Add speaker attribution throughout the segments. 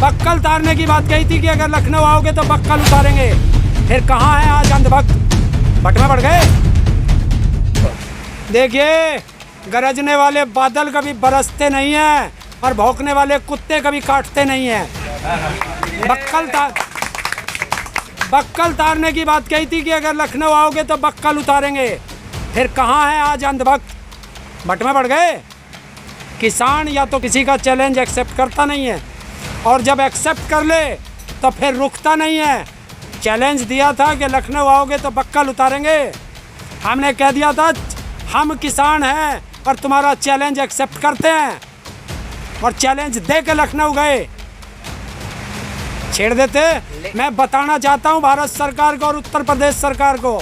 Speaker 1: Buckle उतारने की बात कही थी कि अगर लखनऊ आओगे तो बक्कल उतारेंगे। फिर कहाँ है आज अंधभक्त? भट में पड़ गए। देखिए, गरजने वाले बादल कभी बरसते नहीं हैं और भौंकने वाले कुत्ते कभी काटते नहीं हैं। बक्कल उतारने की बात कही थी कि अगर लखनऊ आओगे तो बक्कल उतारेंगे। फिर कहाँ है आज अंधभक्त? भट में पड़ गए। किसान या तो किसी का चैलेंज एक्सेप्ट करता नहीं है, और जब एक्सेप्ट कर ले तो फिर रुकता नहीं है। चैलेंज दिया था कि लखनऊ आओगे तो बक्कल उतारेंगे। हमने कह दिया था हम किसान हैं और तुम्हारा चैलेंज एक्सेप्ट करते हैं, और चैलेंज दे के लखनऊ गए। छेड़ देते। मैं बताना चाहता हूं भारत सरकार को और उत्तर प्रदेश सरकार को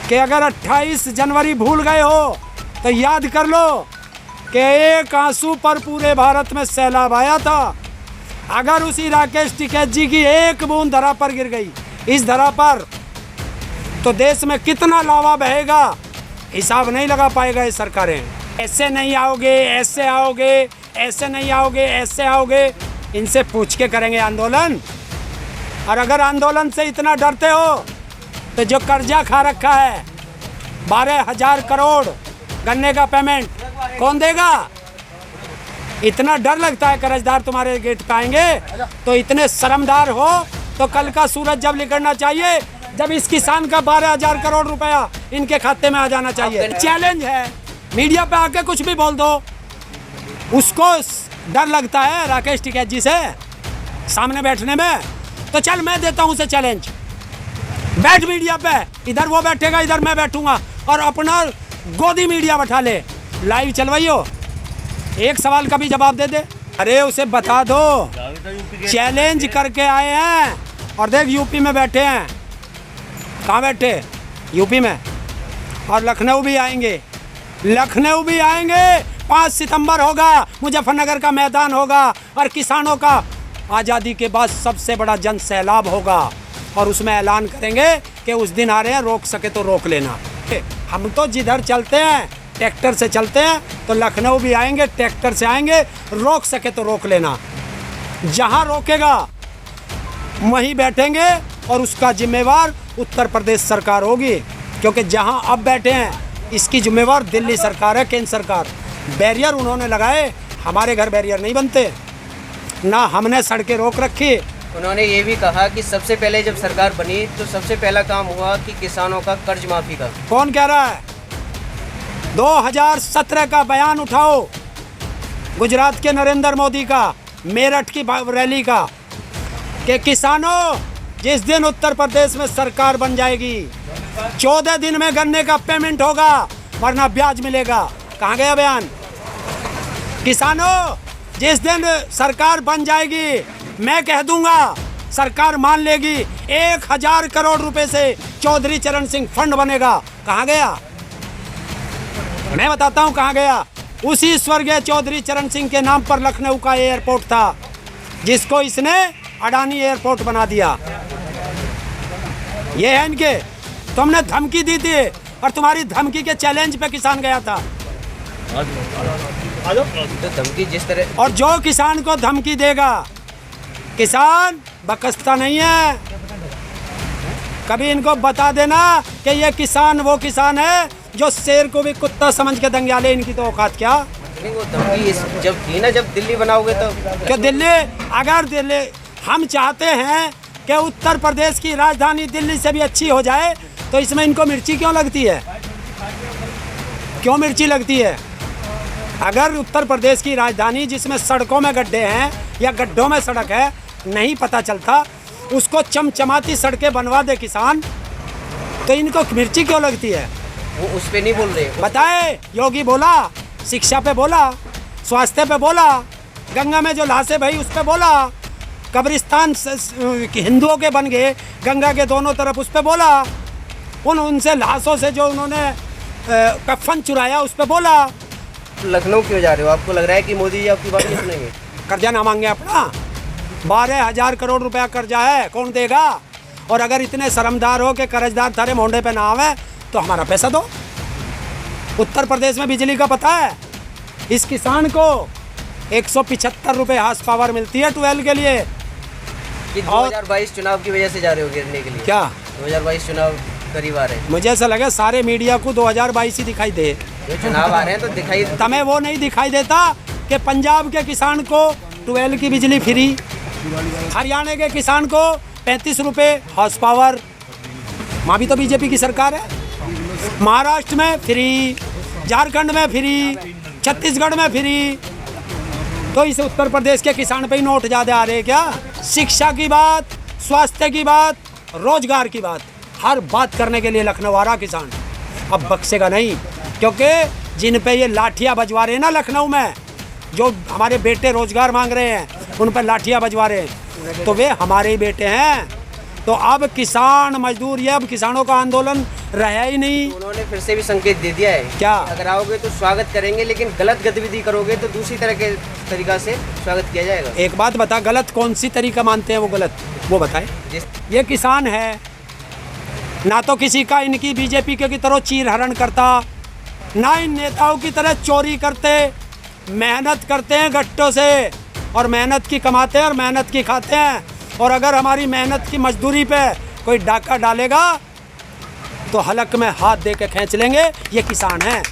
Speaker 1: कि अगर 28 जनवरी भूल गए हो तो याद कर लो कि एक आंसू पर पूरे भारत में सैलाब आया था। अगर उसी राकेश टिकैत जी की एक बूंद धरा पर गिर गई, इस धरा पर, तो देश में कितना लावा बहेगा हिसाब नहीं लगा पाएगा ये सरकारें। ऐसे नहीं आओगे, ऐसे आओगे, ऐसे नहीं आओगे, ऐसे आओगे, इनसे पूछ के करेंगे आंदोलन। और अगर आंदोलन से इतना डरते हो तो जो कर्जा खा रखा है 12,000 करोड़ गन्ने का पेमेंट कौन देगा? इतना डर लगता है कर्जदार तुम्हारे गेट पे आएंगे, तो इतने शर्मदार हो तो कल का सूरज जब निकलना चाहिए, जब इस किसान का 12,000 करोड़ रुपया इनके खाते में आ जाना चाहिए। चैलेंज है, मीडिया पे आके कुछ भी बोल दो। उसको डर लगता है राकेश टिकैत जी से सामने बैठने में। तो चल मैं देता हूं उसे चैलेंज, बैठ मीडिया पे, इधर वो बैठेगा, इधर मैं बैठूंगा, और अपना गोदी मीडिया बैठा ले, लाइव चलवाइयो, एक सवाल का भी जवाब दे दे। अरे उसे बता दो चैलेंज करके आए हैं, और देख यूपी में बैठे हैं। कहाँ बैठे? यूपी में। और लखनऊ भी आएंगे, लखनऊ भी आएंगे। 5 सितंबर होगा, मुजफ्फरनगर का मैदान होगा, और किसानों का आज़ादी के बाद सबसे बड़ा जन सैलाब होगा, और उसमें ऐलान करेंगे कि उस दिन आ रहे हैं, रोक सके तो रोक लेना। हम तो जिधर चलते हैं ट्रैक्टर से चलते हैं, तो लखनऊ भी आएंगे, ट्रैक्टर से आएंगे, रोक सके तो रोक लेना। जहां रोकेगा वहीं बैठेंगे, और उसका जिम्मेवार उत्तर प्रदेश सरकार होगी, क्योंकि जहां अब बैठे हैं इसकी जिम्मेवार दिल्ली सरकार है, केंद्र सरकार। बैरियर उन्होंने लगाए, हमारे घर बैरियर नहीं बनते, ना हमने सड़कें रोक रखी।
Speaker 2: उन्होंने ये भी कहा कि सबसे पहले जब सरकार बनी तो सबसे पहला काम हुआ कि किसानों का कर्ज माफी का।
Speaker 1: कौन कह रहा है? 2017 का बयान उठाओ, गुजरात के नरेंद्र मोदी का, मेरठ की रैली का, कि किसानों जिस दिन उत्तर प्रदेश में सरकार बन जाएगी 14 दिन में गन्ने का पेमेंट होगा, वरना ब्याज मिलेगा। कहाँ गया बयान? किसानों जिस दिन सरकार बन जाएगी, मैं कह दूंगा, सरकार मान लेगी, 1,000 करोड़ रुपए से चौधरी चरण सिंह फंड बनेगा। कहाँ गया? मैं बताता हूँ कहाँ गया। उसी स्वर्गीय चौधरी चरण सिंह के नाम पर लखनऊ का एयरपोर्ट था, जिसको इसने अडानी एयरपोर्ट बना दिया। ये है इनके। तुमने धमकी दी थी, और तुम्हारी धमकी के चैलेंज पे किसान गया था।
Speaker 2: तो धमकी जिस तरह,
Speaker 1: और जो किसान को धमकी देगा, किसान बकसता नहीं है। कभी इनको बता देना कि ये किसान वो किसान है जो शेर को भी कुत्ता समझ के दंग्याले। इनकी तो औकात क्या?
Speaker 2: नहीं, वो धमकी जब दी ना, जब दिल्ली बनाओगे तो
Speaker 1: क्या दिल्ली? अगर दिल्ली, हम चाहते हैं कि उत्तर प्रदेश की राजधानी दिल्ली से भी अच्छी हो जाए, तो इसमें इनको मिर्ची क्यों लगती है? क्यों मिर्ची लगती है? अगर उत्तर प्रदेश की राजधानी जिसमें सड़कों में गड्ढे हैं या गड्ढों में सड़क है नहीं पता चलता, उसको चमचमाती सड़कें बनवा दे किसान, तो इनको मिर्ची क्यों लगती है?
Speaker 2: वो उस पे नहीं बोल रहे।
Speaker 1: बताए, योगी बोला, शिक्षा पे बोला, स्वास्थ्य पे बोला, गंगा में जो लाशें भाई उस पे बोला, कब्रिस्तान हिंदुओं के बन गए गंगा के दोनों तरफ, उस पे बोला, उनसे लाशों से जो उन्होंने कफन चुराया उस पे बोला।
Speaker 2: लखनऊ क्यों जा रहे हो? आपको लग रहा है कि मोदी जी आपकी बात नहीं सुनेंगे?
Speaker 1: कर्जा ना मांगे अपना, 12,000 करोड़ रुपया कर्जा है, कौन देगा? और अगर इतने शर्मदार हो कि कर्जदार थारे मोंडे पे ना आवे, तो हमारा पैसा दो। उत्तर प्रदेश में बिजली का पता है? इस किसान को 175 रुपये हार्स पावर मिलती है 12 के लिए।
Speaker 2: कि 2022 चुनाव की वजह से जा रहे हो गिरने के लिए?
Speaker 1: क्या
Speaker 2: 2022 चुनाव करीब आ रहे हैं,
Speaker 1: मुझे ऐसा लगे सारे मीडिया को 2022 ही दिखाई दे।
Speaker 2: जो चुनाव आ रहे हैं तो दिखाई
Speaker 1: तमें वो नहीं दिखाई देता कि पंजाब के किसान को 12 की बिजली फ्री, हरियाणा के किसान को 35 रुपये हार्स पावर, वहाँ भी तो बीजेपी की सरकार है। महाराष्ट्र में फ्री, झारखंड में फ्री, छत्तीसगढ़ में फ्री। तो इस उत्तर प्रदेश के किसान पे ही नोट ज़्यादा आ रहे हैं क्या? शिक्षा की बात, स्वास्थ्य की बात, रोजगार की बात, हर बात करने के लिए लखनऊ आ रहा किसान। अब बख्शेगा नहीं, क्योंकि जिन पे ये लाठियाँ बजवा रहे हैं ना लखनऊ में, जो हमारे बेटे रोजगार मांग रहे हैं उन पर लाठियाँ बजवा रहे हैं, तो वे हमारे ही बेटे हैं। तो अब किसान मजदूर, ये अब किसानों का आंदोलन रहा ही नहीं।
Speaker 2: उन्होंने फिर से भी संकेत दे दिया है
Speaker 1: क्या?
Speaker 2: अगर आओगे तो स्वागत करेंगे, लेकिन गलत गतिविधि करोगे तो दूसरी तरह के तरीका से स्वागत किया जाएगा।
Speaker 1: एक बात बता, गलत कौन सी तरीका मानते हैं वो गलत, वो बताएं। ये किसान है ना, तो किसी का इनकी बीजेपी के की तरह चीर हरण करता, ना इन नेताओं की तरह चोरी करते, मेहनत करते हैं गट्टों से, और मेहनत की कमाते हैं और मेहनत की खाते हैं। और अगर हमारी मेहनत की मजदूरी पे कोई डाका डालेगा तो हलक में हाथ दे के खींच लेंगे। ये किसान हैं।